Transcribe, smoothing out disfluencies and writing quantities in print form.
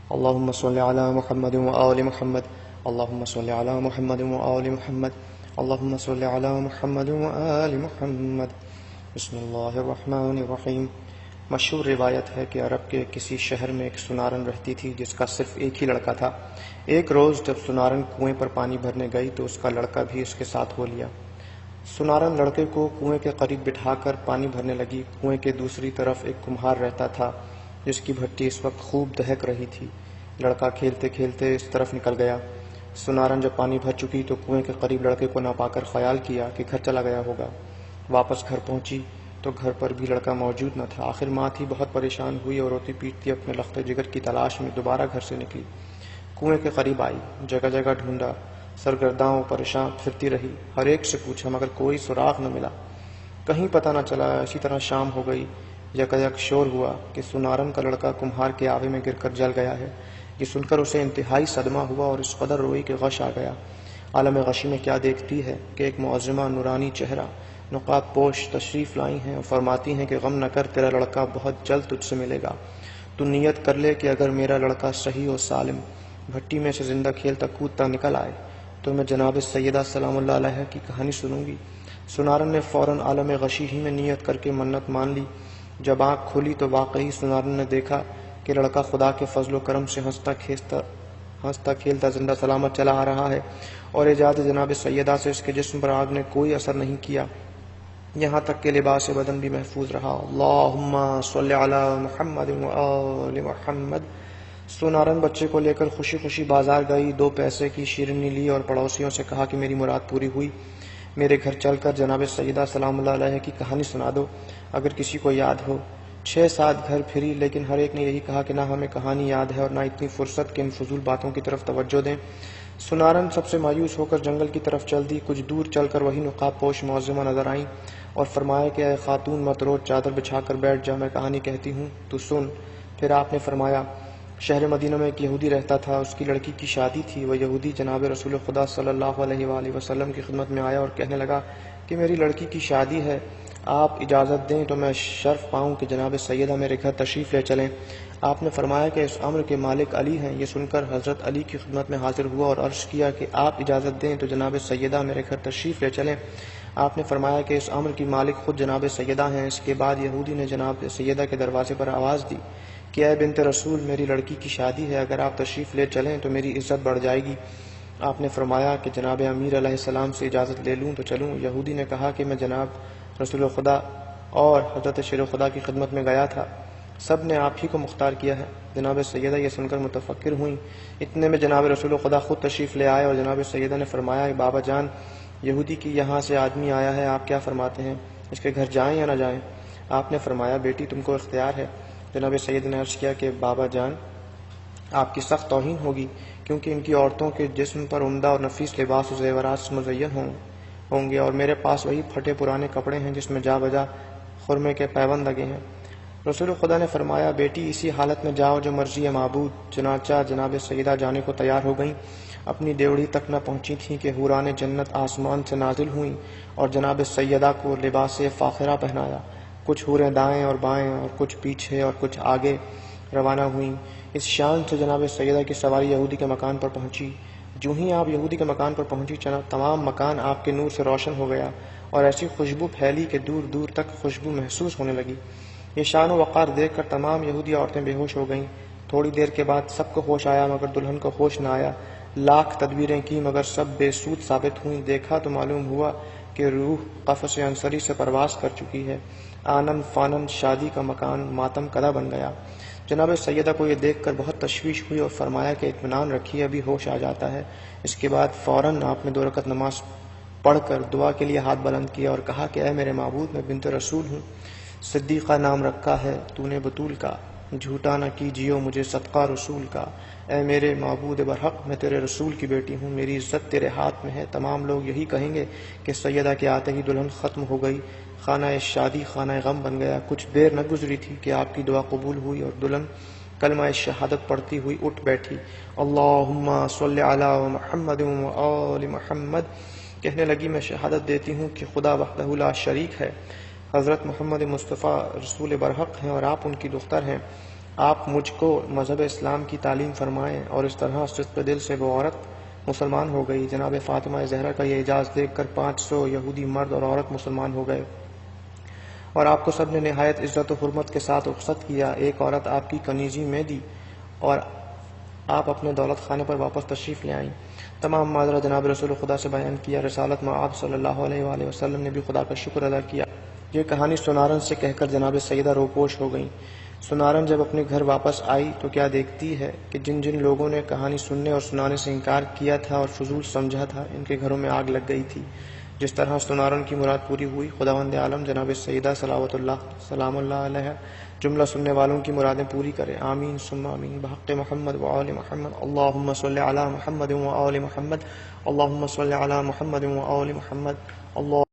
اللهم صل على محمد وآل محمد اللهم صل على محمد وآل محمد اللهم صل على محمد وآل محمد بسم اللہ الرحمن الرحیم۔ مشہور روایت ہے کہ عرب کے کسی شہر میں ایک سنارن رہتی تھی جس کا صرف ایک ہی لڑکا تھا۔ ایک روز جب سنارن کنویں پر پانی بھرنے گئی تو اس کا لڑکا بھی اس کے ساتھ ہو لیا۔ سنارن لڑکے کو کنویں کے قریب بٹھا کر پانی بھرنے لگی۔ کنویں کے دوسری طرف ایک کمہار رہتا تھا جس کی بھٹی اس وقت خوب دہک رہی تھی۔ لڑکا کھیلتے کھیلتے اس طرف نکل گیا۔ سنارن جب پانی بھر چکی تو کنویں کے قریب لڑکے کو نہ پا کر خیال کیا کہ گھر چلا گیا ہوگا۔ واپس گھر پہنچی تو گھر پر بھی لڑکا موجود نہ تھا۔ آخر ماں تھی بہت پریشان ہوئی اور روتی پیٹتی اپنے لخت جگر کی تلاش میں دوبارہ گھر سے نکلی۔ کنویں کے قریب آئی، جگہ جگہ ڈھونڈا، سرگرداں و پریشان پھرتی رہی، ہر ایک سے پوچھا مگر کوئی سراغ نہ ملا، کہیں پتہ نہ چلا۔ اسی طرح شام ہو گئی، یکایک شور ہوا کہ سنارن کا لڑکا کمہار کے آوے میں گر کر جل گیا ہے۔ یہ سن کر اسے انتہائی صدمہ ہوا اور اس قدر روئی کہ غش آ گیا۔ عالم غشی میں کیا دیکھتی ہے کہ ایک معظمہ نورانی چہرہ نقاب پوش تشریف لائی ہیں اور فرماتی ہیں کہ غم نہ کر، تیرا لڑکا بہت جلد تجھ سے ملے گا۔ تو نیت کر لے کہ اگر میرا لڑکا صحیح و سالم بھٹی میں سے زندہ کھیلتا کودتا نکل آئے تو میں جناب سیدہ سلام اللہ علیہ کی کہانی سنوں گی۔ سنارن نے فوراً عالم غشی ہی میں نیت کر کے منت مان لی۔ جب آنکھ کھلی تو واقعی سنارن نے دیکھا کہ لڑکا خدا کے فضل و کرم سے ہنستا کھیلتا زندہ سلامت چلا آ رہا ہے اور ایجاد جناب سیدہ سے اس کے جسم پر آگ نے کوئی اثر نہیں کیا، یہاں تک کہ لباس بدن بھی محفوظ رہا۔ اللہم صلی علی محمد و آل محمد۔ سنارن بچے کو لے کر خوشی خوشی بازار گئی، 2 پیسے کی شیرنی لی اور پڑوسیوں سے کہا کہ میری مراد پوری ہوئی، میرے گھر چل کر جناب سیدہ سلام اللہ علیہ کی کہانی سنا دو اگر کسی کو یاد ہو۔ 6-7 گھر پھری لیکن ہر ایک نے یہی کہا کہ نہ ہمیں کہانی یاد ہے اور نہ اتنی فرصت کہ ان فضول باتوں کی طرف توجہ دیں۔ سنارن سب سے مایوس ہو کر جنگل کی طرف چل دی۔ کچھ دور چل کر وہی نقاب پوش معظمہ نظر آئیں اور فرمایا کہ اے خاتون مت رو، چادر بچھا کر بیٹھ جا، میں کہانی کہتی ہوں تو سن۔ پھر آپ نے فرمایا شہر مدینہ میں ایک یہودی رہتا تھا، اس کی لڑکی کی شادی تھی۔ وہ یہودی جناب رسول خدا صلی اللہ علیہ وآلہ وسلم کی خدمت میں آیا اور کہنے لگا کہ میری لڑکی کی شادی ہے، آپ اجازت دیں تو میں شرف پاؤں کہ جناب سیدہ میرے گھر تشریف لے چلیں۔ آپ نے فرمایا کہ اس امر کے مالک علی ہیں۔ یہ سن کر حضرت علی کی خدمت میں حاضر ہوا اور عرض کیا کہ آپ اجازت دیں تو جناب سیدہ میرے گھر تشریف لے چلیں۔ آپ نے فرمایا کہ اس امر کی مالک خود جناب سیدہ ہیں۔ اس کے بعد یہودی نے جناب سیدہ کے دروازے پر آواز دی کہ اے بنت رسول، میری لڑکی کی شادی ہے، اگر آپ تشریف لے چلیں تو میری عزت بڑھ جائے گی۔ آپ نے فرمایا کہ جناب امیر علیہ السلام سے اجازت لے لوں تو چلوں؟ یہودی نے کہا کہ میں جناب رسول خدا اور حضرت شیر خدا کی خدمت میں گیا تھا، سب نے آپ ہی کو مختار کیا ہے۔ جناب سیدہ یہ سن کر متفکر ہوئیں۔ اتنے میں جناب رسول خدا خود تشریف لے آئے اور جناب سیدہ نے فرمایا کہ بابا جان، یہودی کی یہاں سے آدمی آیا ہے، آپ کیا فرماتے ہیں، اس کے گھر جائیں یا نہ جائیں؟ آپ نے فرمایا بیٹی تم کو اختیار ہے۔ جناب سیدہ نے عرض کیا کہ بابا جان، آپ کی سخت توہین ہوگی کیونکہ ان کی عورتوں کے جسم پر عمدہ اور نفیس لباس و زیورات سے مزین ہوں گے اور میرے پاس وہی پھٹے پرانے کپڑے ہیں جس میں جا بجا خرمے کے پیوند لگے ہیں۔ رسول خدا نے فرمایا بیٹی اسی حالت میں جاؤ جو مرضی ہے معبود۔ چنانچہ جناب سیدہ جانے کو تیار ہو گئیں۔ اپنی ڈیوڑی تک نہ پہنچی تھیں کہ حوران جنت آسمان سے نازل ہوئیں اور جناب سیدہ کو لباس فاخرہ پہنایا۔ کچھ حوریں دائیں اور بائیں اور کچھ پیچھے اور کچھ آگے روانہ ہوئیں۔ اس شان سے جناب سیدہ کی سواری یہودی کے مکان پر پہنچی۔ جو ہی آپ یہودی کے مکان پر پہنچی تمام مکان آپ کے نور سے روشن ہو گیا اور ایسی خوشبو پھیلی کہ دور دور تک خوشبو محسوس ہونے لگی۔ یہ شان و وقار دیکھ کر تمام یہودی عورتیں بے ہوش ہو گئیں۔ تھوڑی دیر کے بعد سب کو ہوش آیا مگر دلہن کو ہوش نہ آیا۔ لاکھ تدبیریں کی مگر سب بے سود ثابت ہوئیں۔ دیکھا تو معلوم ہوا کہ روح قفس عنصری سے پرواز کر چکی ہے۔ آنن فانن شادی کا مکان ماتم کدہ بن گیا۔ جناب سیدہ کو یہ دیکھ کر بہت تشویش ہوئی اور فرمایا کہ اطمینان رکھیے، ابھی ہوش آ جاتا ہے۔ اس کے بعد فوراً آپ نے 2 رکعت نماز پڑھ کر دعا کے لیے ہاتھ بلند کیا اور کہا کہ اے میرے معبود، میں بنت رسول ہوں، صدیقہ نام رکھا ہے تو نے بطول کا، جھوٹا نہ کیجیو مجھے صدقہ رسول کا۔ اے میرے معبود برحق، میں تیرے رسول کی بیٹی ہوں، میری عزت تیرے ہاتھ میں ہے۔ تمام لوگ یہی کہیں گے کہ سیدہ کے آتے ہی دلہن ختم ہو گئی، خانہ شادی خانہ غم بن گیا۔ کچھ دیر نہ گزری تھی کہ آپ کی دعا قبول ہوئی اور دلہن کلمہ شہادت پڑھتی ہوئی اٹھ بیٹھی۔ اللہم صلی علی محمد و آل محمد کہنے لگی میں شہادت دیتی ہوں کہ خدا وحدہ لا شریک ہے، حضرت محمد مصطفیٰ رسول برحق ہیں اور آپ ان کی دختر ہیں۔ آپ مجھ کو مذہب اسلام کی تعلیم فرمائیں۔ اور اس طرح صدق دل سے وہ عورت مسلمان ہو گئی۔ جناب فاطمہ زہرا کا یہ اعجاز دیکھ کر 500 یہودی مرد اور عورت مسلمان ہو گئے، اور آپ کو سب نے نہایت عزت و حرمت کے ساتھ رخصت کیا۔ ایک عورت آپ کی کنیزی میں دی اور آپ اپنے دولت خانے پر واپس تشریف لے آئیں۔ تمام ماجرا جناب رسول خدا سے بیان کیا۔ رسالت مآب صلی اللہ علیہ وآلہ وسلم نے بھی خدا کا شکر ادا کیا۔ یہ کہانی سنارن سے کہہ کر جناب سیدہ روپوش ہو گئیں۔ سنارن جب اپنے گھر واپس آئی تو کیا دیکھتی ہے کہ جن جن لوگوں نے کہانی سننے اور سنانے سے انکار کیا تھا اور فضول سمجھا تھا، ان کے گھروں میں آگ لگ گئی تھی۔ جس طرح سنارن کی مراد پوری ہوئی، خداوند عالم جناب سیدہ صلوات اللہ سلام اللہ علیہ جملہ سننے والوں کی مرادیں پوری کرے۔ آمین ثم آمین بحق محمد وآل محمد۔ اللہم صلی علی محمد وآل محمد۔ اللہم صلی علی محمد وآل محمد۔ اللہ